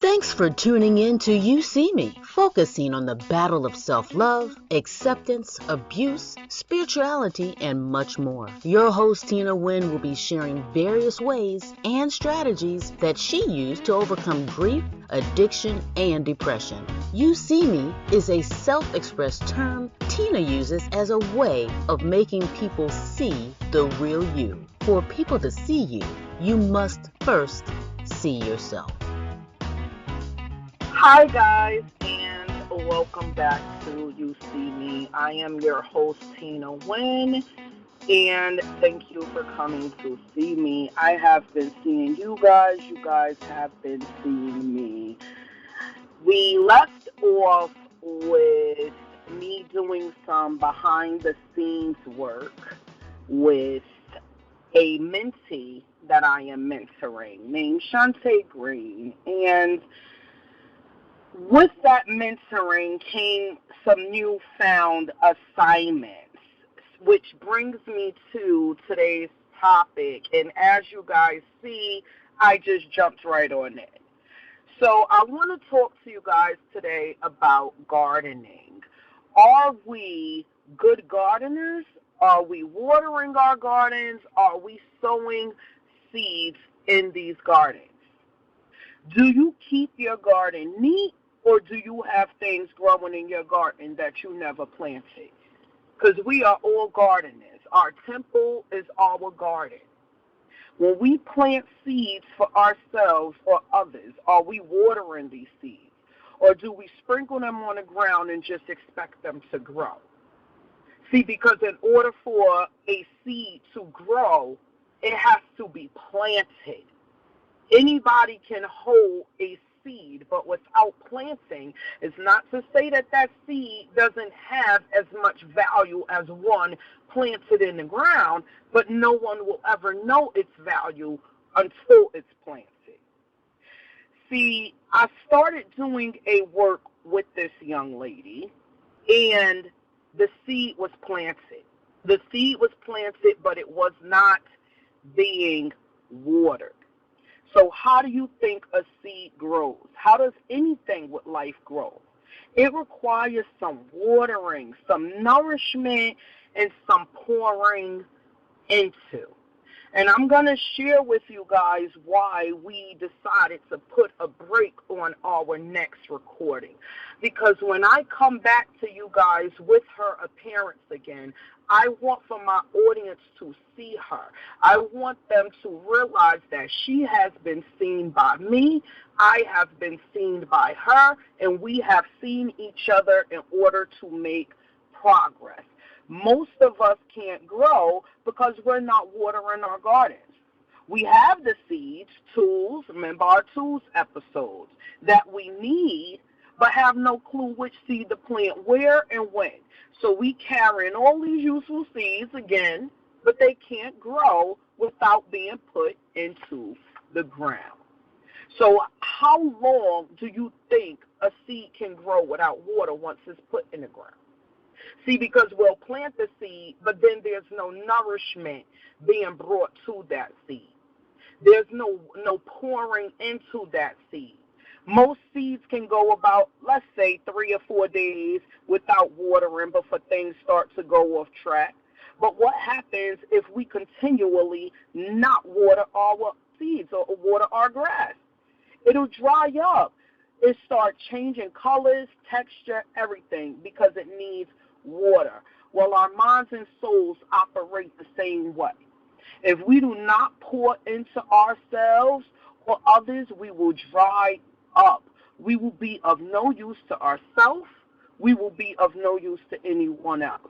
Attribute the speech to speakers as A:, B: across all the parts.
A: Thanks for tuning in to YouSeeMe, focusing on the battle of self-love, acceptance, abuse, spirituality, and much more. Your host, Tina Wynn, will be sharing various ways and strategies that she used to overcome grief, addiction, and depression. YouSeeMe is a self-expressed term Tina uses as a way of making people see the real you. For people to see you, you must first see yourself.
B: Hi, guys, and welcome back to You See Me. I am your host, Tina Wynn, and thank you for coming to see me. I have been seeing you guys have been seeing me. We left off with me doing some behind the scenes work with a mentee that I am mentoring named Shantae Green, and with that mentoring came some newfound assignments, which brings me to today's topic. And as you guys see, I just jumped right on it. So I want to talk to you guys today about gardening. Are we good gardeners? Are we watering our gardens? Are we sowing seeds in these gardens? Do you keep your garden neat, or do you have things growing in your garden that you never planted? Because we are all gardeners. Our temple is our garden. When we plant seeds for ourselves or others, are we watering these seeds? Or do we sprinkle them on the ground and just expect them to grow? See, because in order for a seed to grow, it has to be planted. Anybody can hold a seed, but without planting, it's not to say that that seed doesn't have as much value as one planted in the ground, but no one will ever know its value until it's planted. See, I started doing a work with this young lady, and the seed was planted. The seed was planted, but it was not being watered. So how do you think a seed grows? How does anything with life grow? It requires some watering, some nourishment, and some pouring into. And I'm going to share with you guys why we decided to put a break on our next recording. Because when I come back to you guys with her appearance again, I want for my audience to see her. I want them to realize that she has been seen by me, I have been seen by her, and we have seen each other in order to make progress. Most of us can't grow because we're not watering our gardens. We have the seeds, tools, remember our tools episodes, that we need, but have no clue which seed to plant where and when. So we carry in all these useful seeds again, but they can't grow without being put into the ground. So how long do you think a seed can grow without water once it's put in the ground? See, because we'll plant the seed, but then there's no nourishment being brought to that seed. There's no pouring into that seed. Most seeds can go about, let's say, 3 or 4 days without watering before things start to go off track. But what happens if we continually not water our seeds or water our grass? It'll dry up. It starts changing colors, texture, everything because it needs water. Well, our minds and souls operate the same way. If we do not pour into ourselves or others, we will dry up. We will be of no use to ourselves. We will be of no use to anyone else.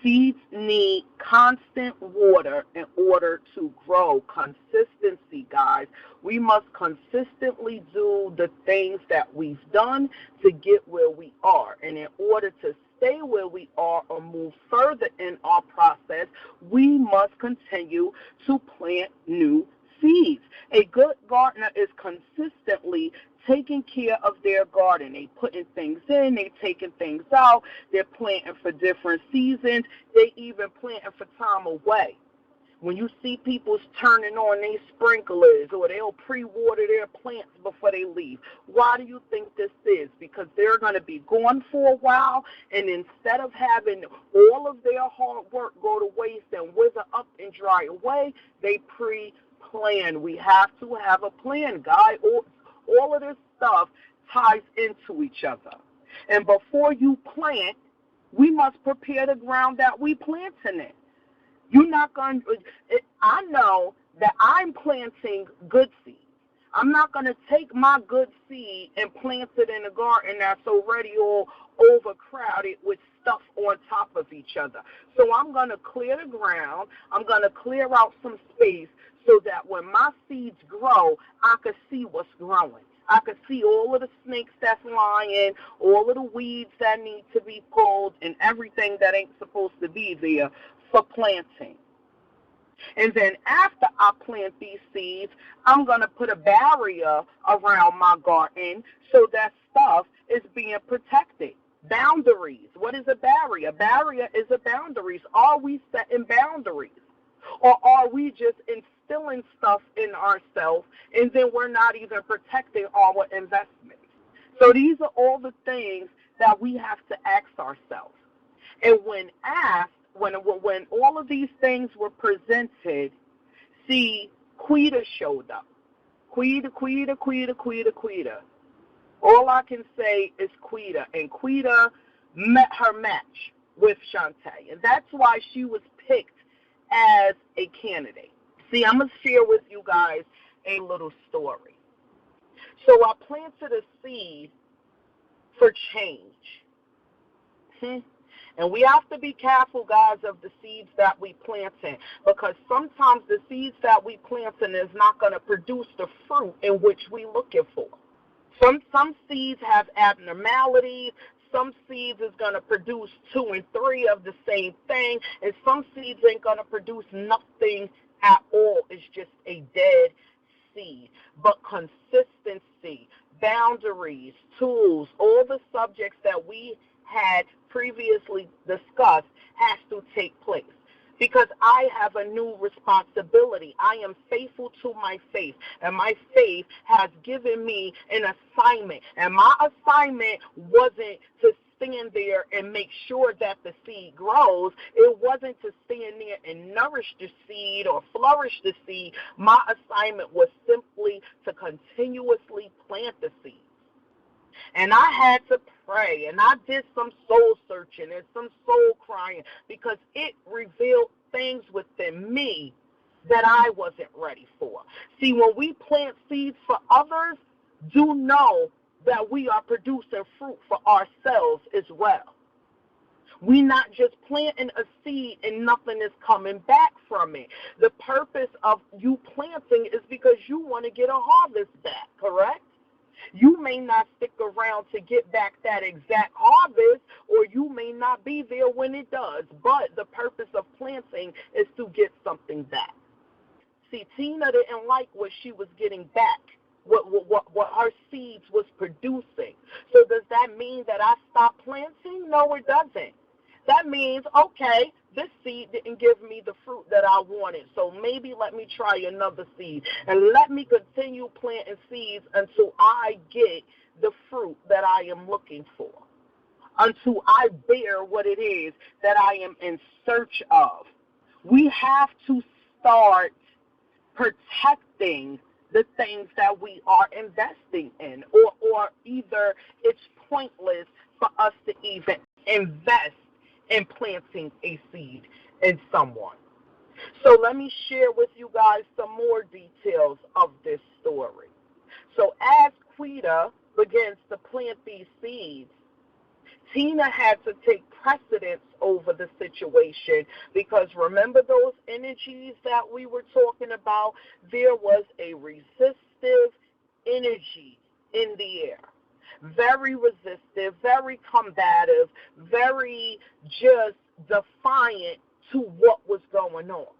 B: Seeds need constant water in order to grow. Consistency, guys. We must consistently do the things that we've done to get where we are. And in order to stay where we are or move further in our process, we must continue to plant new seeds. A good gardener is consistently taking care of their garden. They putting things in, they taking things out, they're planting for different seasons, they even planting for time away. When you see people turning on their sprinklers or they'll pre-water their plants before they leave, why do you think this is? Because they're going to be gone for a while, and instead of having all of their hard work go to waste and wither up and dry away, they pre-plan. We have to have a plan, guy. All of this stuff ties into each other. And before you plant, we must prepare the ground that we plant in it. You're not going to, I know that I'm planting good seeds. I'm not going to take my good seed and plant it in a garden that's already all overcrowded with stuff on top of each other. So I'm going to clear the ground. I'm going to clear out some space so that when my seeds grow, I can see what's growing. I could see all of the snakes that's lying, all of the weeds that need to be pulled, and everything that ain't supposed to be there for planting. And then after I plant these seeds, I'm going to put a barrier around my garden so that stuff is being protected. Boundaries. What is a barrier? Barrier is a boundaries. Are we setting boundaries? Or are we just instilling stuff in ourselves and then we're not even protecting our investments? So these are all the things that we have to ask ourselves. And when asked, when all of these things were presented, see, Quita showed up. Quita. All I can say is Quita. And Quita met her match with Shantae. And that's why she was picked as a candidate. See, I'm going to share with you guys a little story. So I planted a seed for change. And we have to be careful, guys, of the seeds that we plant in, because sometimes the seeds that we plant in is not going to produce the fruit in which we're looking for. Some seeds have abnormalities. Some seeds is going to produce 2 and 3 of the same thing, and some seeds ain't going to produce nothing at all. It's just a dead seed. But consistency, boundaries, tools, all the subjects that we had previously discussed has to take place. Because I have a new responsibility. I am faithful to my faith, and my faith has given me an assignment. And my assignment wasn't to stand there and make sure that the seed grows. It wasn't to stand there and nourish the seed or flourish the seed. My assignment was simply to continuously plant the seed. And I had to pray, and I did some soul searching and some soul crying, because it revealed things within me that I wasn't ready for. See, when we plant seeds for others, do know that we are producing fruit for ourselves as well. We're not just planting a seed and nothing is coming back from it. The purpose of you planting is because you want to get a harvest back, correct? You may not stick around to get back that exact harvest, or you may not be there when it does, but the purpose of planting is to get something back. See, Tina didn't like what she was getting back, what her seeds was producing. So does that mean that I stopped planting? No, it doesn't. That means, okay, this seed didn't give me the fruit that I wanted, so maybe let me try another seed, and let me continue planting seeds until I get the fruit that I am looking for, until I bear what it is that I am in search of. We have to start protecting the things that we are investing in, or either it's pointless for us to even invest in planting a seed in someone. So let me share with you guys some more details of this story. So as Quita begins to plant these seeds, Tina had to take precedence over the situation, because remember those energies that we were talking about? There was a resistive energy in the air. Very resistive, very combative, very just defiant to what was going on.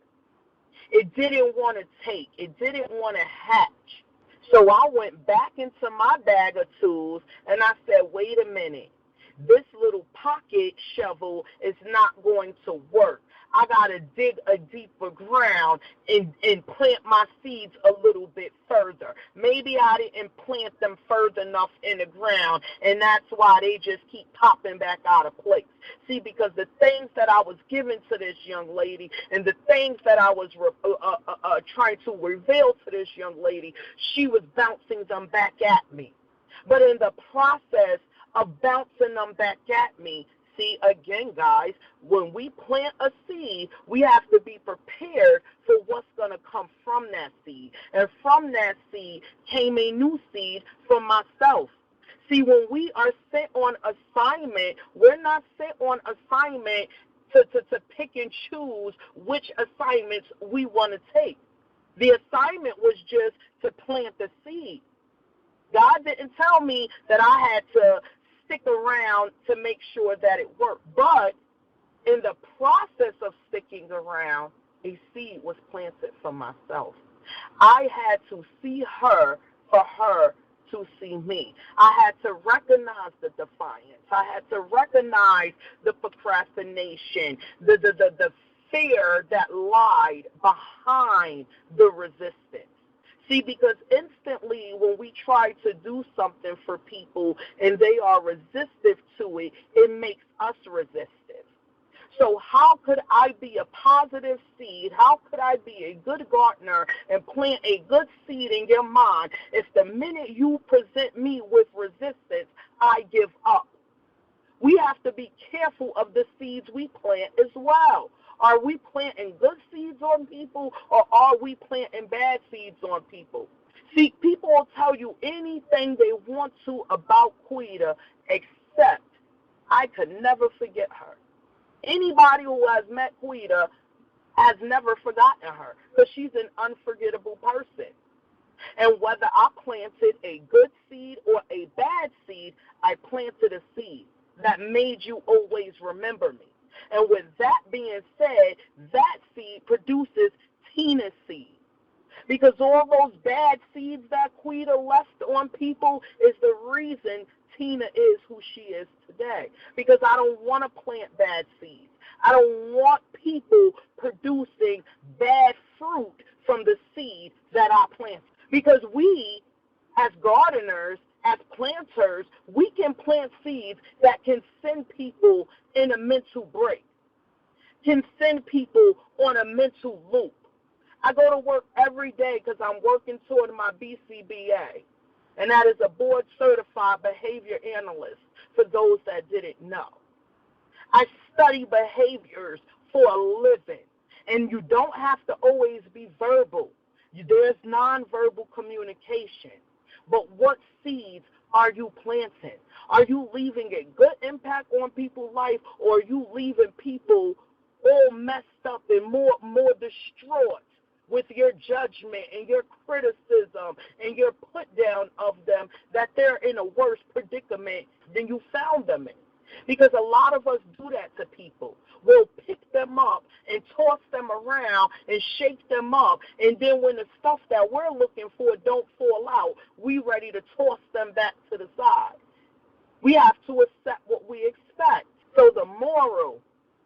B: It didn't want to take. It didn't want to hatch. So I went back into my bag of tools and I said, wait a minute. This little pocket shovel is not going to work. I got to dig a deeper ground and plant my seeds a little bit further. Maybe I didn't plant them further enough in the ground, and that's why they just keep popping back out of place. See, because the things that I was giving to this young lady and the things that I was trying to reveal to this young lady, she was bouncing them back at me. But in the process of bouncing them back at me, see, again, guys, when we plant a seed, we have to be prepared for what's going to come from that seed. And from that seed came a new seed for myself. See, when we are sent on assignment, we're not sent on assignment to pick and choose which assignments we want to take. The assignment was just to plant the seed. God didn't tell me that I had to stick around to make sure that it worked. But in the process of sticking around, a seed was planted for myself. I had to see her for her to see me. I had to recognize the defiance. I had to recognize the procrastination, the fear that lied behind the resistance. See, because instantly when we try to do something for people and they are resistive to it, it makes us resistive. So how could I be a positive seed? How could I be a good gardener and plant a good seed in your mind if the minute you present me with resistance, I give up? We have to be careful of the seeds we plant as well. Are we planting good seeds on people, or are we planting bad seeds on people? See, people will tell you anything they want to about Quita, except I could never forget her. Anybody who has met Quita has never forgotten her, because she's an unforgettable person. And whether I planted a good seed or a bad seed, I planted a seed that made you always remember me. And with that being said, that seed produces Tina's seed. Because all those bad seeds that Quita left on people is the reason Tina is who she is today. Because I don't want to plant bad seeds. I don't want people producing bad fruit from the seed that I planted. Because we, as gardeners, as planters, we can plant seeds that can send people in a mental break, can send people on a mental loop. I go to work every day because I'm working toward my BCBA, and that is a board-certified behavior analyst for those that didn't know. I study behaviors for a living, and you don't have to always be verbal. There's nonverbal communication. But what seeds are you planting? Are you leaving a good impact on people's life, or are you leaving people all messed up and more distraught with your judgment and your criticism and your put down of them, that they're in a worse predicament than you found them in? Because a lot of us do that to people. We'll pick them up and toss them around and shake them up, and then when the stuff that we're looking for don't fall out, we ready to toss them back to the side. We have to accept what we expect. So the moral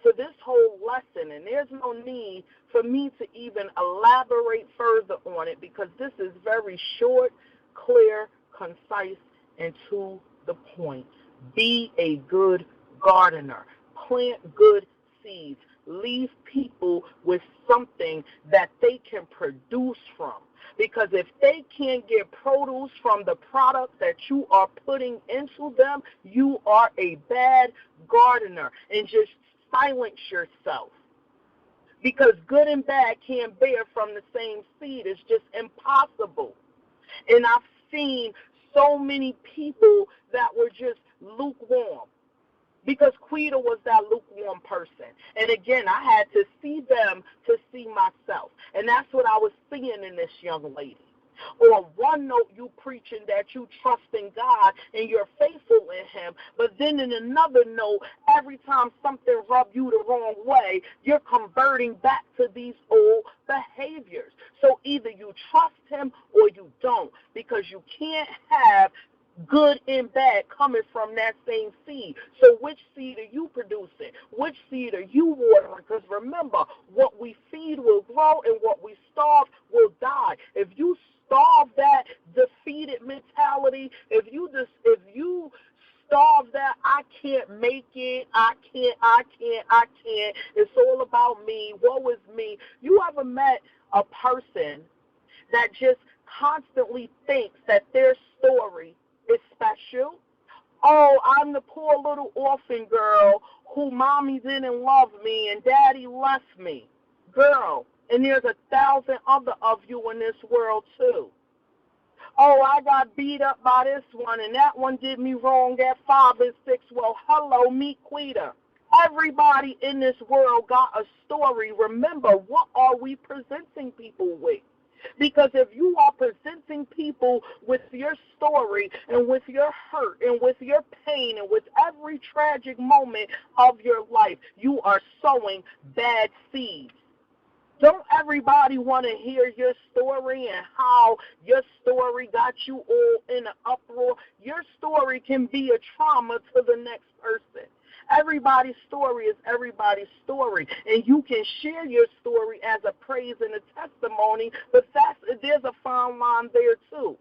B: to this whole lesson, and there's no need for me to even elaborate further on it, because this is very short, clear, concise, and to the point. Be a good gardener. Plant good seeds. Leave people with something that they can produce from. Because if they can't get produce from the product that you are putting into them, you are a bad gardener. And just silence yourself. Because good and bad can't bear from the same seed. It's just impossible. And I've seen so many people that were just lukewarm, because Quita was that lukewarm person. And again, I had to see them to see myself. And that's what I was seeing in this young lady. On one note, you preaching that you trust in God and you're faithful in him, but then in another note, every time something rubs you the wrong way, you're converting back to these old behaviors. So either you trust him or you don't, because you can't have good and bad coming from that same seed. So which seed are you producing? Which seed are you watering? Because remember, what we feed will grow and what we starve will die. If you starve that defeated mentality, if you starve that I can't make it, I can't, it's all about me, woe is me. You ever met a person that just constantly thinks that their story is special? Oh, I'm the poor little orphan girl who mommy didn't love me and daddy left me. Girl, and there's 1,000 other of you in this world too. Oh, I got beat up by this one, and that one did me wrong at 5 and 6. Well, hello, meet Quita. Everybody in this world got a story. Remember, what are we presenting people with? Because if you are presenting people with your story and with your hurt and with your pain and with every tragic moment of your life, you are sowing bad seeds. Don't everybody want to hear your story and how your story got you all in an uproar? Your story can be a trauma to the next person. Everybody's story is everybody's story, and you can share your story as a praise and a testimony, but there's a fine line there too.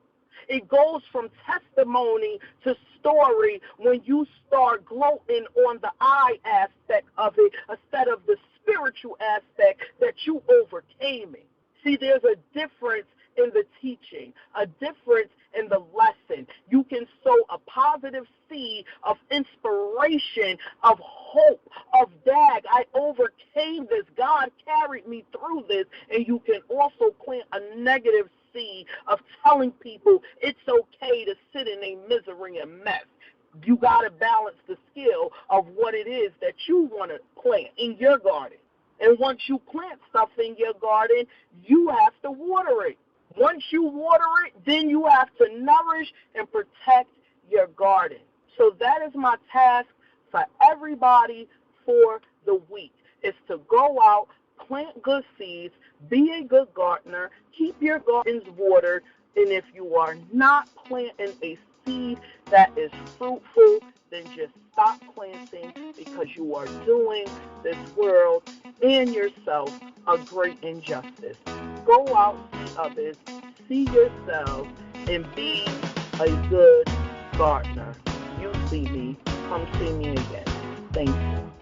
B: It goes from testimony to story when you start gloating on the I aspect of it instead of the spiritual aspect that you overcame it. See, there's a difference in the teaching, a difference in the lesson. You can sow a positive seed of inspiration, of hope, of I overcame this. God carried me through this. And you can also plant a negative seed of telling people it's okay to sit in a misery and mess. You got to balance the skill of what it is that you want to plant in your garden. And once you plant stuff in your garden, you have to water it. Once you water it, then you have to nourish and protect your garden. So that is my task for everybody for the week, is to go out, plant good seeds, be a good gardener, keep your gardens watered, and if you are not planting a seed that is fruitful, then just stop planting, because you are doing this world and yourself a great injustice. Go out, see others, see yourselves, and be a good gardener. You see me. Come see me again. Thank you.